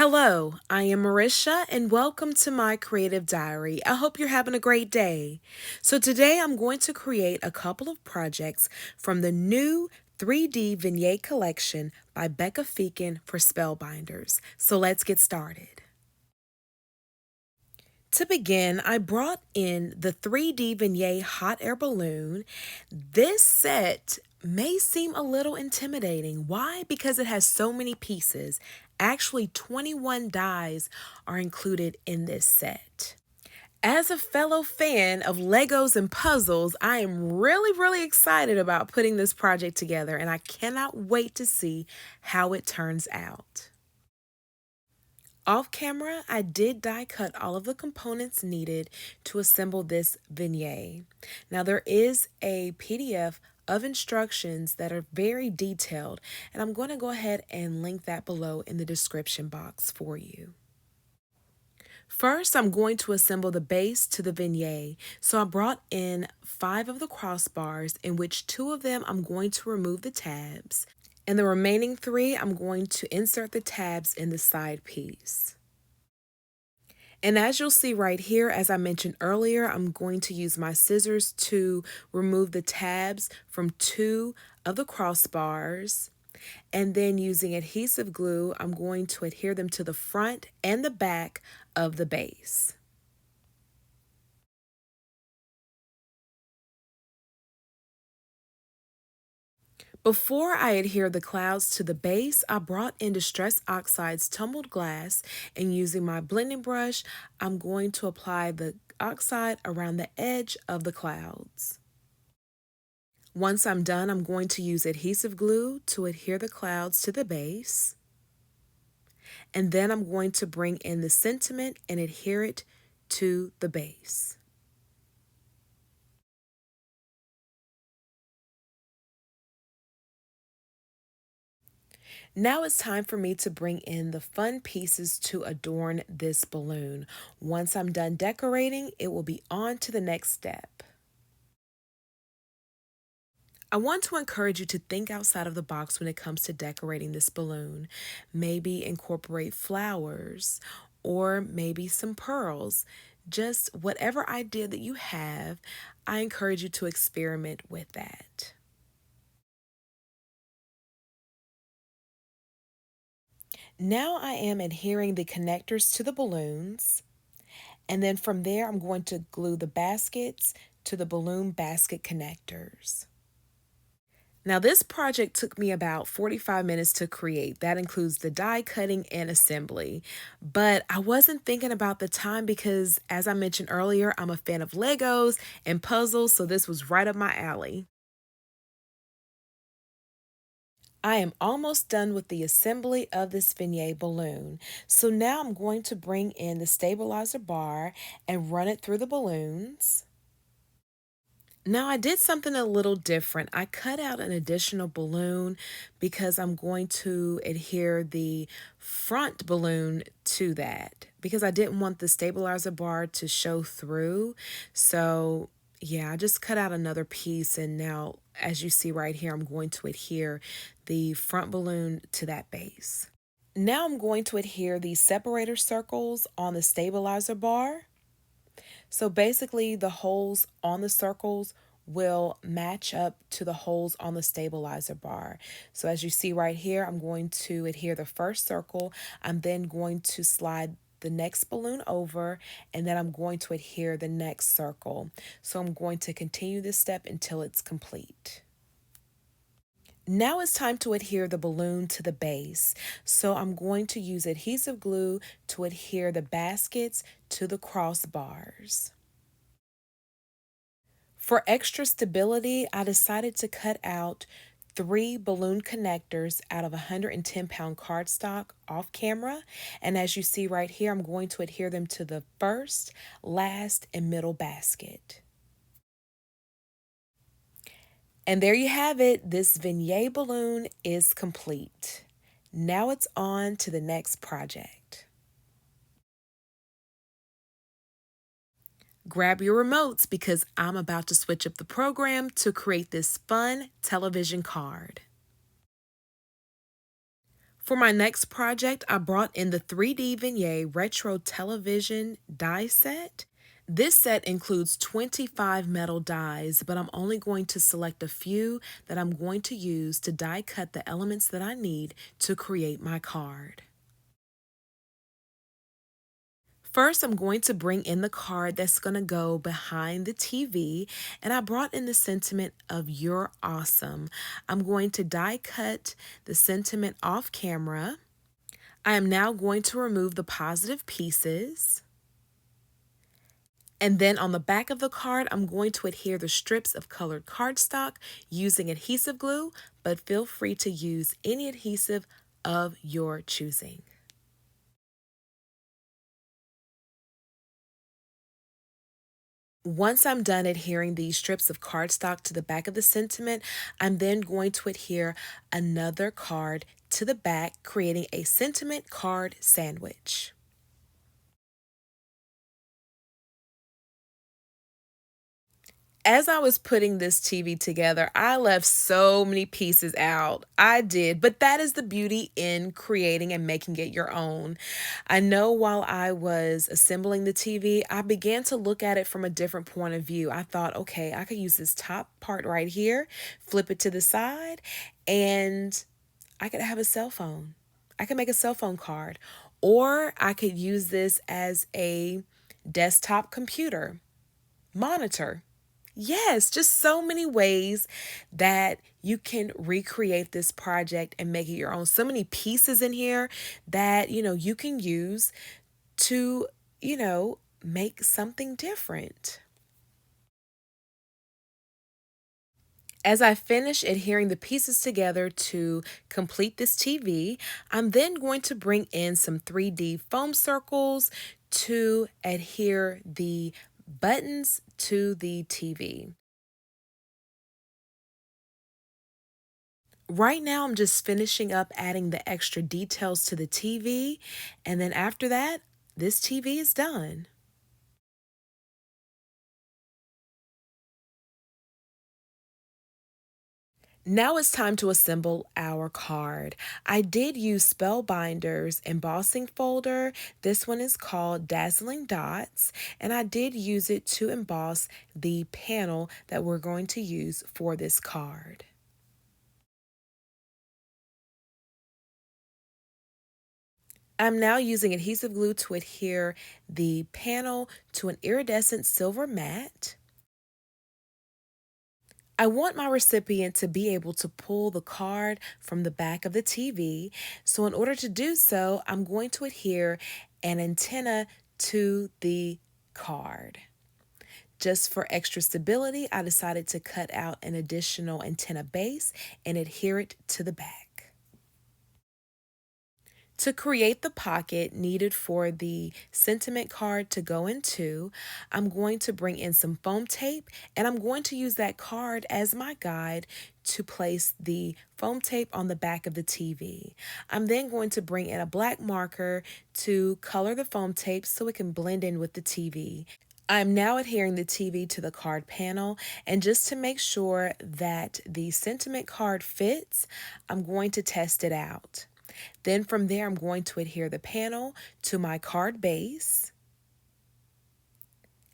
Hello, I am Marisha and welcome to my creative diary. I hope you're having a great day. So today I'm going to create a couple of projects from the new 3D Vignette Collection by Becca Feakin for Spellbinders. So let's get started. To begin, I brought in the 3D Vignette hot air balloon. This set may seem a little intimidating. Why? Because it has so many pieces. Actually, 21 dies are included in this set. As a fellow fan of Legos and puzzles, I am really excited about putting this project together, and I cannot wait to see how it turns out. Off camera, I did die cut all of the components needed to assemble this vignette. Now there is a PDF of instructions that are very detailed, and I'm going to go ahead and link that below in the description box for you. First, I'm going to assemble the base to the vignette. So I brought in 5 of the crossbars, in which 2 of them I'm going to remove the tabs. And the remaining 3, I'm going to insert the tabs in the side piece. And as you'll see right here, as I mentioned earlier, I'm going to use my scissors to remove the tabs from 2 of the crossbars. And then using adhesive glue, I'm going to adhere them to the front and the back of the base. Before I adhere the clouds to the base, I brought in Distress Oxides Tumbled Glass, and using my blending brush, I'm going to apply the oxide around the edge of the clouds. Once I'm done, I'm going to use adhesive glue to adhere the clouds to the base. And then I'm going to bring in the sentiment and adhere it to the base. Now it's time for me to bring in the fun pieces to adorn this balloon. Once I'm done decorating, it will be on to the next step. I want to encourage you to think outside of the box when it comes to decorating this balloon. Maybe incorporate flowers or maybe some pearls. Just whatever idea that you have, I encourage you to experiment with that. Now I am adhering the connectors to the balloons, and then from there I'm going to glue the baskets to the balloon basket connectors. Now this project took me about 45 minutes to create. That includes the die cutting and assembly. But I wasn't thinking about the time because, as I mentioned earlier, I'm a fan of Legos and puzzles, so this was right up my alley. I am almost done with the assembly of this vignette balloon. So now I'm going to bring in the stabilizer bar and run it through the balloons. Now I did something a little different. I cut out an additional balloon because I'm going to adhere the front balloon to that because I didn't want the stabilizer bar to show through. So yeah, I just cut out another piece, and now as you see right here, I'm going to adhere the front balloon to that base. Now I'm going to adhere these separator circles on the stabilizer bar. So basically the holes on the circles will match up to the holes on the stabilizer bar. So as you see right here, I'm going to adhere the first circle. I'm then going to slide the next balloon over, and then I'm going to adhere the next circle. So I'm going to continue this step until it's complete. Now it's time to adhere the balloon to the base. So I'm going to use adhesive glue to adhere the baskets to the crossbars. For extra stability, I decided to cut out 3 balloon connectors out of 110-pound cardstock off camera. And as you see right here, I'm going to adhere them to the first, last, and middle basket. And there you have it. This vignette balloon is complete. Now it's on to the next project. Grab your remotes because I'm about to switch up the program to create this fun television card. For my next project, I brought in the 3D Vignette Retro Television die set. This set includes 25 metal dies, but I'm only going to select a few that I'm going to use to die cut the elements that I need to create my card. First, I'm going to bring in the card that's going to go behind the TV, and I brought in the sentiment of "You're awesome." I'm going to die cut the sentiment off camera. I am now going to remove the positive pieces. And then on the back of the card, I'm going to adhere the strips of colored cardstock using adhesive glue, but feel free to use any adhesive of your choosing. Once I'm done adhering these strips of cardstock to the back of the sentiment, I'm then going to adhere another card to the back, creating a sentiment card sandwich. As I was putting this TV together, I left so many pieces out. I did, but that is the beauty in creating and making it your own. I know while I was assembling the TV, I began to look at it from a different point of view. I thought, okay, I could use this top part right here, flip it to the side, and I could have a cell phone. I could make a cell phone card, or I could use this as a desktop computer monitor. Yes, just so many ways that you can recreate this project and make it your own. So many pieces in here that, you can use to, make something different. As I finish adhering the pieces together to complete this TV, I'm then going to bring in some 3D foam circles to adhere the buttons to the TV. Right now, I'm just finishing up adding the extra details to the TV, and then after that, this TV is done. Now it's time to assemble our card. I did use Spellbinders embossing folder. This one is called Dazzling Dots, and I did use it to emboss the panel that we're going to use for this card. I'm now using adhesive glue to adhere the panel to an iridescent silver mat. I want my recipient to be able to pull the card from the back of the TV. So in order to do so, I'm going to adhere an antenna to the card. Just for extra stability, I decided to cut out an additional antenna base and adhere it to the back. To create the pocket needed for the sentiment card to go into, I'm going to bring in some foam tape, and I'm going to use that card as my guide to place the foam tape on the back of the TV. I'm then going to bring in a black marker to color the foam tape so it can blend in with the TV. I'm now adhering the TV to the card panel, and just to make sure that the sentiment card fits, I'm going to test it out. Then from there, I'm going to adhere the panel to my card base.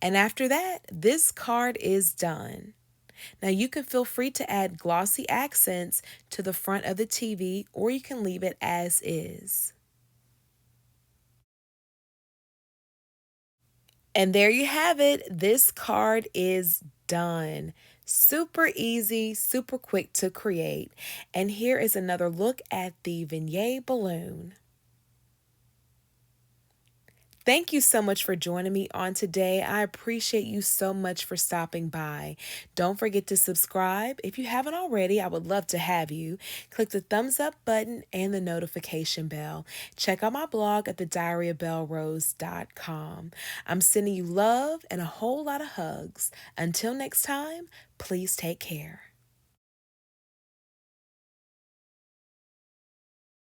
And after that, this card is done. Now you can feel free to add glossy accents to the front of the TV, or you can leave it as is. And there you have it. This card is done. Super easy, super quick to create. And here is another look at the Vignette balloon. Thank you so much for joining me on today. I appreciate you so much for stopping by. Don't forget to subscribe. If you haven't already, I would love to have you. Click the thumbs up button and the notification bell. Check out my blog at thediaryofbellerose.com. I'm sending you love and a whole lot of hugs. Until next time, please take care.